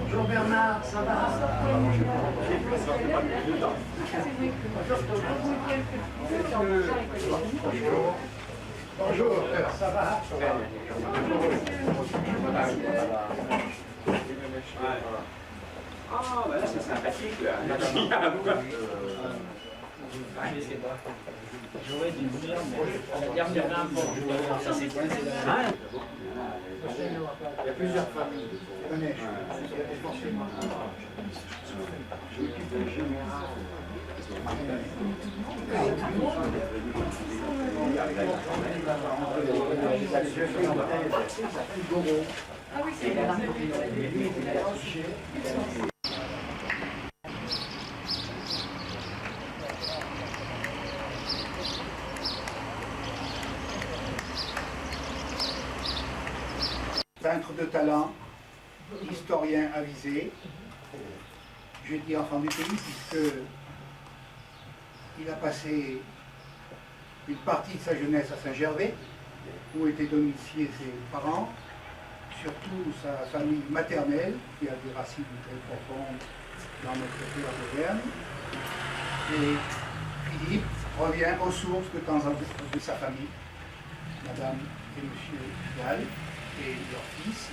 Bonjour Bernard, ça va? Bonjour, ça va? Ah, bah là c'est sympathique là. J'aurais dû dire, mais à la dernière fois, je dois voir ça c'est coincé là. Il y a plusieurs familles. Venez, forcément. Je m'occupe de général. Ah oui, c'est peintre de talent, historien avisé, je dis enfant du pays puisque il a passé une partie de sa jeunesse à Saint-Gervais, où étaient domiciliés ses parents, surtout sa famille maternelle, qui a des racines très profondes dans notre terre d'Auvergne. Et Philippe revient aux sources de temps en temps de sa famille, Madame et Monsieur Gall et leur fils,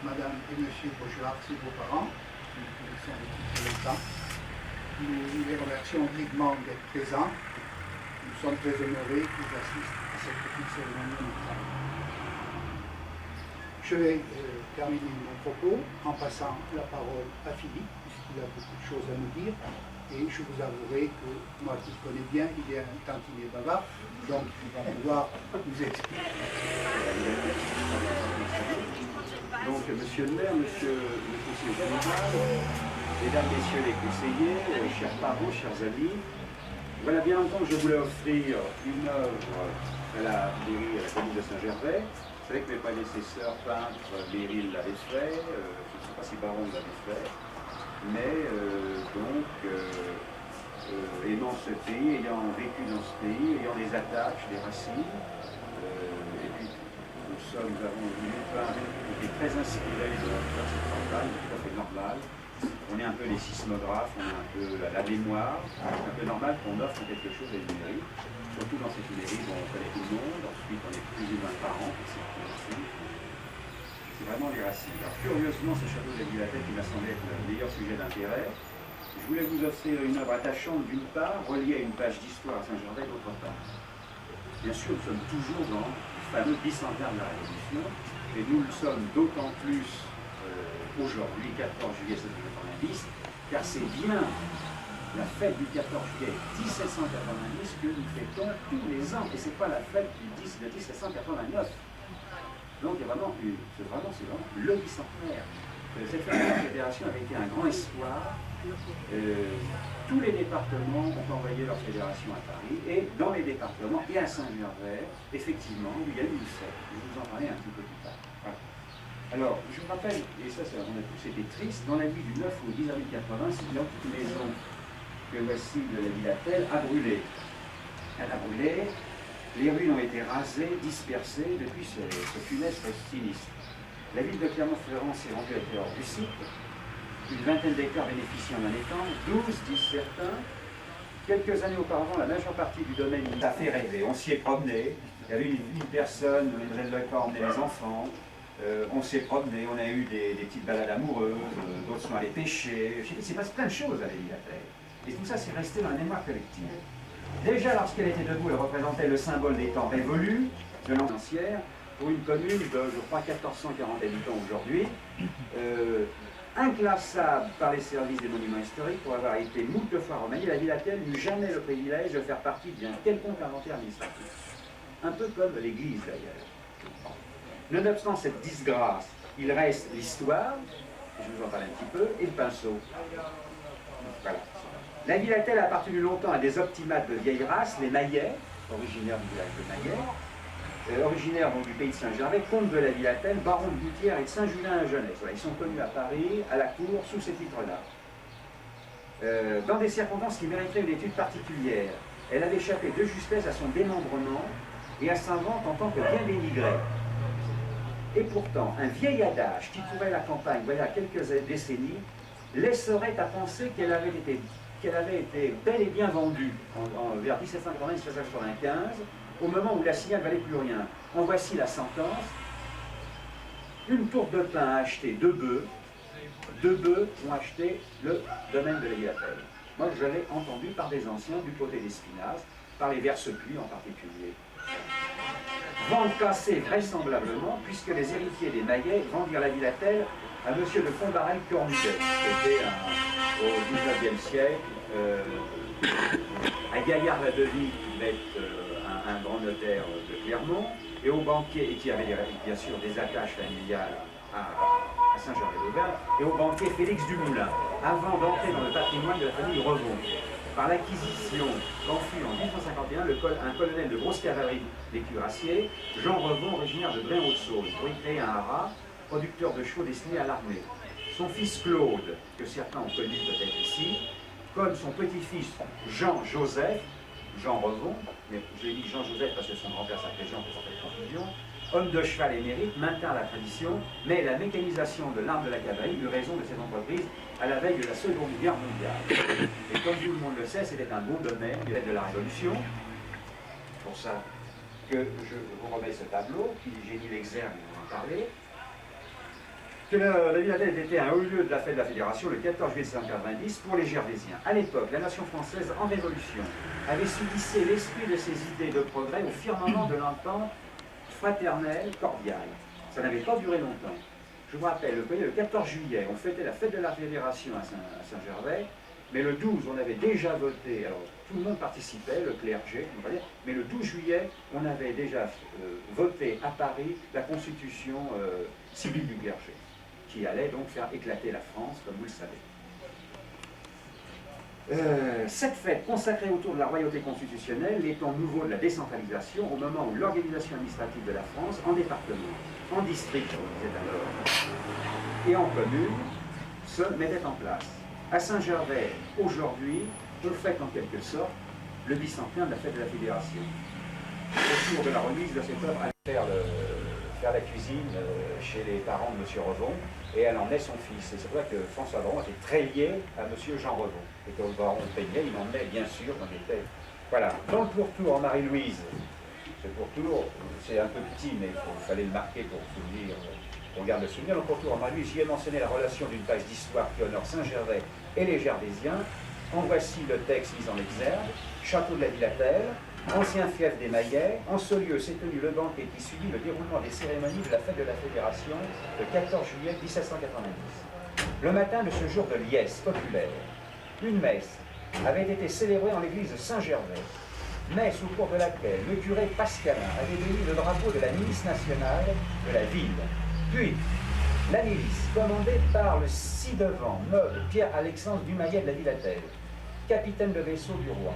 Madame et Monsieur Bochard, ses beaux-parents, qui sont depuis longtemps. Nous les remercions vivement d'être présents. Nous sommes très honorés qu'ils assistent à cette petite cérémonie neutrale. Je vais terminer mon propos en passant la parole à Philippe, puisqu'il a beaucoup de choses à nous dire. Et je vous avouerai que moi qui le connais bien, il est un tantinet bavard, donc il va pouvoir nous expliquer. Donc, monsieur le maire, monsieur le conseiller général, mesdames, messieurs les conseillers, chers parents, chers amis, voilà bien longtemps que je voulais offrir une œuvre à la mairie, à la commune de Saint-Gervais. Vous savez que mes prédécesseurs peintres, Meryl l'avait fait, je ne sais pas si Baron l'avait fait, mais aimant ce pays, ayant vécu dans ce pays, ayant des attaches, des racines, et puis nous avons une peindre qui est très inspirée de cette campagne, tout à fait normal. On est un peu les sismographes, on est un peu la mémoire. C'est un peu normal qu'on offre quelque chose à une mairie, surtout dans cette mairie dont on connaît tout le monde. Ensuite, on est plus ou moins parents pour cette mairie. C'est vraiment les racines. Alors, curieusement, ce château de la Ville-à-Tête qui m'a semblé être le meilleur sujet d'intérêt. Je voulais vous offrir une œuvre attachante d'une part, reliée à une page d'histoire à Saint-Gervais d'autre part. Bien sûr, nous sommes toujours dans le fameux bicentenaire de la Révolution, et nous le sommes d'autant plus aujourd'hui, 14 juillet 1790, car c'est bien la fête du 14 juillet 1790 que nous fêtons tous les ans, et ce n'est pas la fête de 1789. Donc c'est vraiment le bicentenaire. Cette fête de la fédération avait été un grand espoir. Tous les départements ont envoyé leur fédération à Paris, et dans les départements, et à Saint-Gervais, effectivement, il y a eu une fête. Je vais vous en parler un petit peu plus tard. Voilà. Alors, je vous rappelle, et ça, on a tous été tristes, dans la nuit du 9 au 10 avril 80, cette maison que voici de la Ville-à-Telle a brûlé. Elle a brûlé, les ruines ont été rasées, dispersées depuis ce funeste sinistre. La ville de Clermont-Ferrand s'est rendue à l'intérieur du site. Une vingtaine d'hectares bénéficient en un étang, 12 disent certains. Quelques années auparavant, la majeure partie du domaine a fait rêver. On s'y est promené. Il y avait une personne, Mademoiselle Lecor, emmenait les enfants. On s'est promené, on a eu des petites balades amoureuses, d'autres sont allés pêcher. Il s'est passé plein de choses à la Ville-à-Telle. Et tout ça, c'est resté dans la mémoire collective. Déjà, lorsqu'elle était debout, elle représentait le symbole des temps révolus de l'ancienne, pour une commune de, je crois, 1440 habitants aujourd'hui. Inclassable par les services des monuments historiques pour avoir été moult fois remaniée, la Ville-à-Telle n'eut jamais le privilège de faire partie d'un quelconque inventaire administratif. Un peu comme l'Église d'ailleurs. Nonobstant cette disgrâce, il reste l'histoire, je vous en parle un petit peu, et le pinceau. Voilà. La Ville-à-Telle a appartenu longtemps à des optimates de vieille race, les Maillets, originaires du village de Maillet, originaires donc, du pays de Saint-Gervais, comte de la Ville-à-Telle, baron de Gouttière et de Saint-Julien à Jeunesse. Voilà, ils sont connus à Paris, à la cour, sous ces titres-là. dans des circonstances qui mériteraient une étude particulière. Elle avait échappé de justesse à son démembrement et à sa vente en tant que bien dénigré. Et pourtant, un vieil adage qui courait la campagne voilà quelques décennies laisserait à penser qu'elle avait été bel et bien vendue vers 1780-1795, au moment où la signale ne valait plus rien. En voici la sentence. Une tour de pain a acheté 2 bœufs. 2 bœufs ont acheté le domaine de la Villatelle. Moi, je l'ai entendu par des anciens du côté d'Espinasse, par les Versepuis en particulier. Vente cassée vraisemblablement, puisque les héritiers des Maillets vendirent la Villatelle à M. de Combarel-Cornudet, qui était au XIXe siècle un gaillard la devie qui devait être un grand notaire de Clermont, et au banquier, et qui avait bien sûr des attaches familiales à Saint-Gervais-d'Auvergne, et au banquier Félix Dumoulin, avant d'entrer dans le patrimoine de la famille Revon. Par l'acquisition qu'en fut en 1851 un colonel de grosse cavalerie des cuirassiers, Jean Revon, originaire de Bréon-Haute-Saône, pour y créer un haras, producteur de chevaux destinés à l'armée. Son fils Claude, que certains ont connu peut-être ici, comme son petit-fils Jean-Joseph, Jean Revon, mais je l'ai dit Jean-Joseph parce que son grand-père s'appelait Jean pour cette confusion, homme de cheval émérite, maintint la tradition, mais la mécanisation de l'arme de la cavalerie eut raison de cette entreprise à la veille de la Seconde Guerre mondiale. Et comme tout le monde le sait, c'était un beau domaine de la Révolution. C'est pour ça que je vous remets ce tableau, qui j'ai dit l'exergue, on en parlait. Que la Villatelle était un haut lieu de la fête de la Fédération le 14 juillet 1790 pour les Gervaisiens. À l'époque, la nation française en révolution avait su tisser l'esprit de ses idées de progrès au firmament de l'entente fraternelle, cordiale. Ça n'avait pas duré longtemps. Je vous rappelle, le 14 juillet, on fêtait la fête de la Fédération à Saint-Gervais, mais le 12, on avait déjà voté, alors tout le monde participait, le clergé, mais le 12 juillet, on avait déjà voté à Paris la constitution civile du clergé, qui allait donc faire éclater la France, comme vous le savez. Cette fête consacrée autour de la royauté constitutionnelle, les temps nouveaux de la décentralisation, au moment où l'organisation administrative de la France, en département, en district, on disait alors, et en commune, se mettait en place. À Saint-Gervais, aujourd'hui, on fête en quelque sorte le bicentenaire de la fête de la Fédération. Autour de la remise de cette œuvre, aller faire la cuisine chez les parents de M. Revon, et elle emmenait son fils. Et c'est vrai que François Revon était très lié à M. Jean Revon. Et quand le baron peignait, il emmenait bien sûr quand il était... Voilà. Dans le pourtour en Marie-Louise, ce pourtour, c'est un peu petit, mais il fallait le marquer pour souvenir, pour garder le souvenir. Dans le pourtour en Marie-Louise, j'y ai mentionné la relation d'une page d'histoire qui honore Saint-Gervais et les Gervaisiens. En voici le texte mis en exergue. Château de la Villatelle, ancien fief des Maillets. En ce lieu s'est tenu le banquet qui suivit le déroulement des cérémonies de la fête de la Fédération le 14 juillet 1790. Le matin de ce jour de liesse populaire, une messe avait été célébrée en l'église de Saint-Gervais, messe au cours de laquelle le curé Pascalin avait béni le drapeau de la milice nationale de la ville. Puis, la milice, commandée par le ci-devant noble Pierre-Alexandre Dumayet de la Villatelle, capitaine de vaisseau du roi,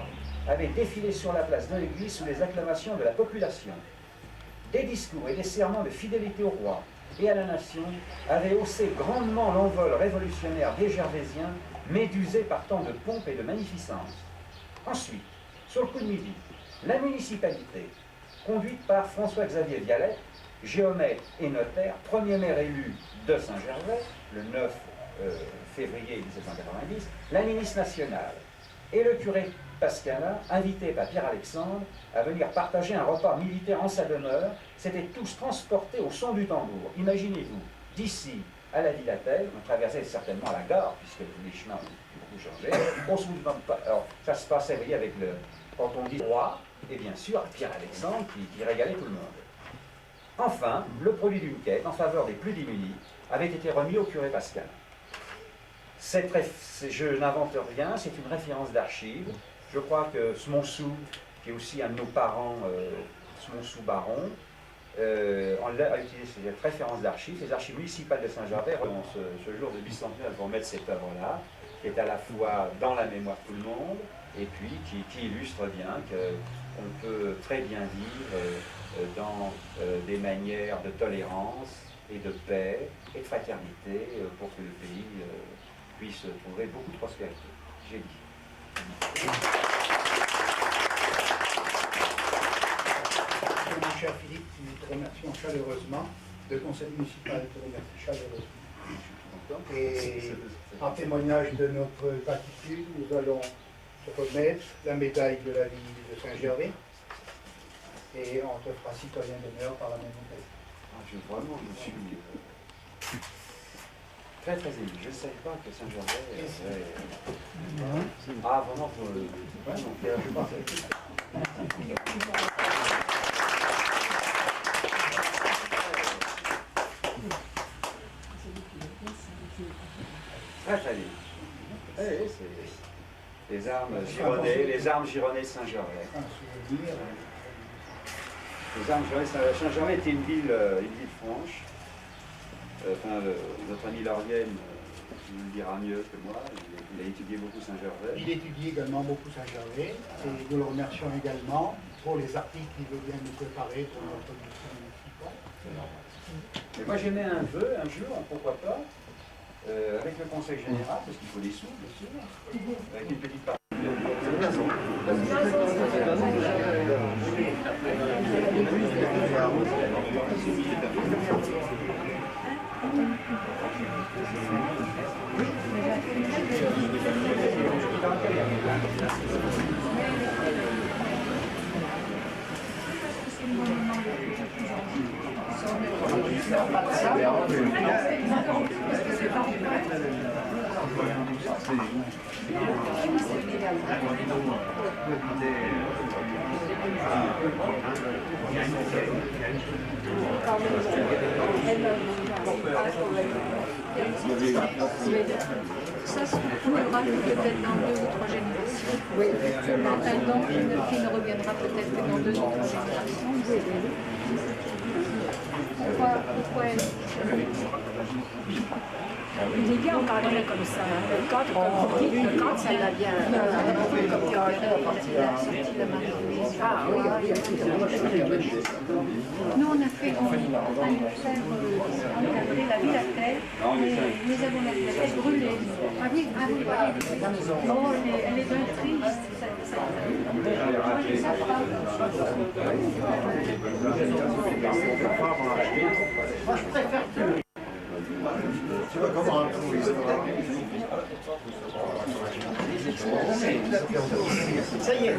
avait défilé sur la place de l'église sous les acclamations de la population. Des discours et des serments de fidélité au roi et à la nation avaient haussé grandement l'envol révolutionnaire des Gervaisiens, médusés par tant de pompe et de magnificence. Ensuite, sur le coup de midi, la municipalité, conduite par François-Xavier Vialet, géomètre et notaire, premier maire élu de Saint-Gervais, le 9 février 1790, la milice nationale et le curé Pascalin, invité par Pierre-Alexandre à venir partager un repas militaire en sa demeure, s'étaient tous transportés au son du tambour. Imaginez-vous, d'ici à la Villatelle, on traversait certainement la gare, puisque les chemins ont beaucoup changé, au son du tambour. Alors, ça se passait, vous voyez, avec le... Quand on dit roi, et bien sûr, Pierre-Alexandre qui régalait tout le monde. Enfin, le produit d'une quête en faveur des plus démunis avait été remis au curé Pascalin. Je n'invente rien, c'est une référence d'archives. Je crois que Smonsou, qui est aussi un de nos parents, Smonsou Baron, on a utilisé cette référence d'archives. Les archives municipales de Saint-Gervais, ce jour de bicentenaire, vont mettre cette œuvre-là, qui est à la fois dans la mémoire de tout le monde, et puis qui illustre bien qu'on peut très bien vivre dans des manières de tolérance et de paix et de fraternité pour que le pays puisse trouver beaucoup de prospérité. Gély. Mon cher Philippe, nous te remercions chaleureusement. Le conseil municipal te remercie chaleureusement. Et en témoignage de notre gratitude, nous allons te remettre la médaille de la ville de Saint-Gervais. Et on te fera citoyen d'honneur par la même occasion. Vraiment, je suis très très ému. Je ne savais pas que Saint-Gervais. Ah, vraiment, pour le. Très très bien. C'est les armes gironnées de Saint-Gervais. Un souvenir. Les armes gironnées de Saint-Gervais était une ville franche. Notre ami Laurienne nous le dira mieux que moi. Il a étudié beaucoup Saint-Gervais. Il étudie également beaucoup Saint-Gervais. Et nous le remercions également pour les articles qu'il veut bien nous préparer pour notre mission municipale. Mais moi j'aimais un vœu, un jour, pourquoi pas, avec le conseil général, parce qu'il faut des sous, bien sûr, avec une petite partie. Ça, on verra peut-être dans 2 ou 3 générations. Oui, effectivement. Un don qui ne reviendra peut-être que dans 2 ou 3 générations. Pourquoi Les gars, on parlait comme ça. Le cadre, comme vous dites, le cadre, ça l'a bien. Ah oui, nous, on a fait, on a encadré la ville à terre, mais nous avons la tête brûlée. Ah oui, oh, elle est bien triste. Moi, je ne sais pas. Moi, je préfère que... Tu vois comment un trou historique. Ça y est.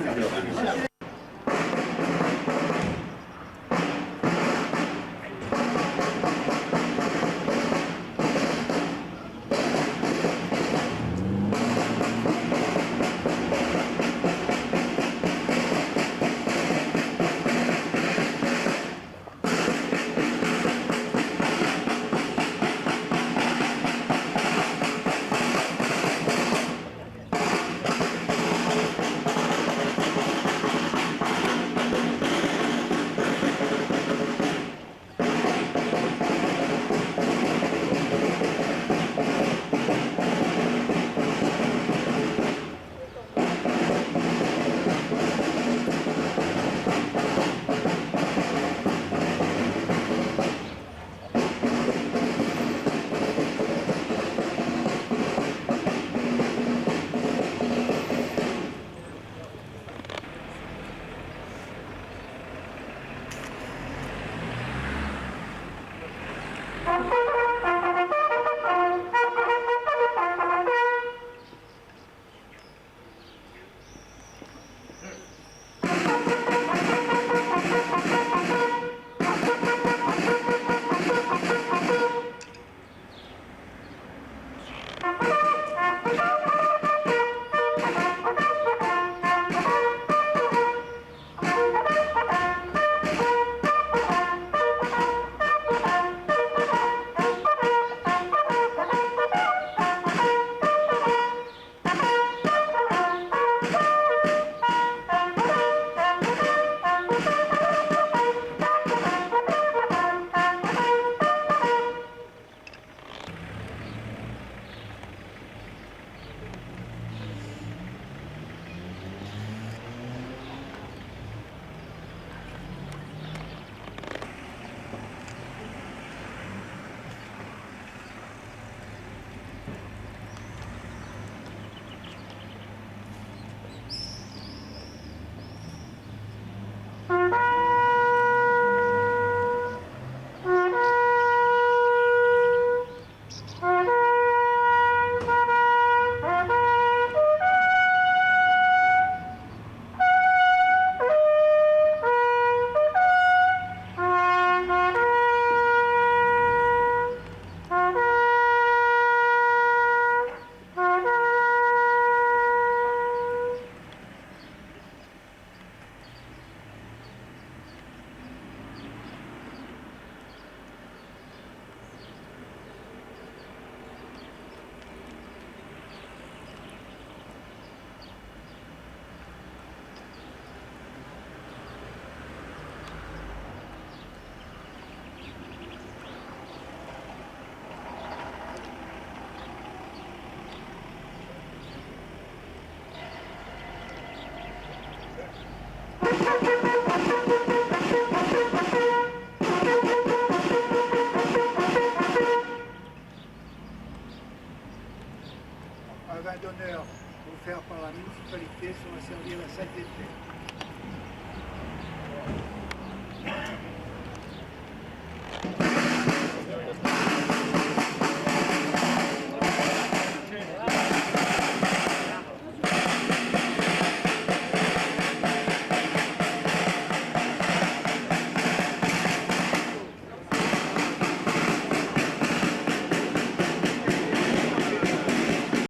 Un vin d'honneur offert par la municipalité sera servi à la salle d'été.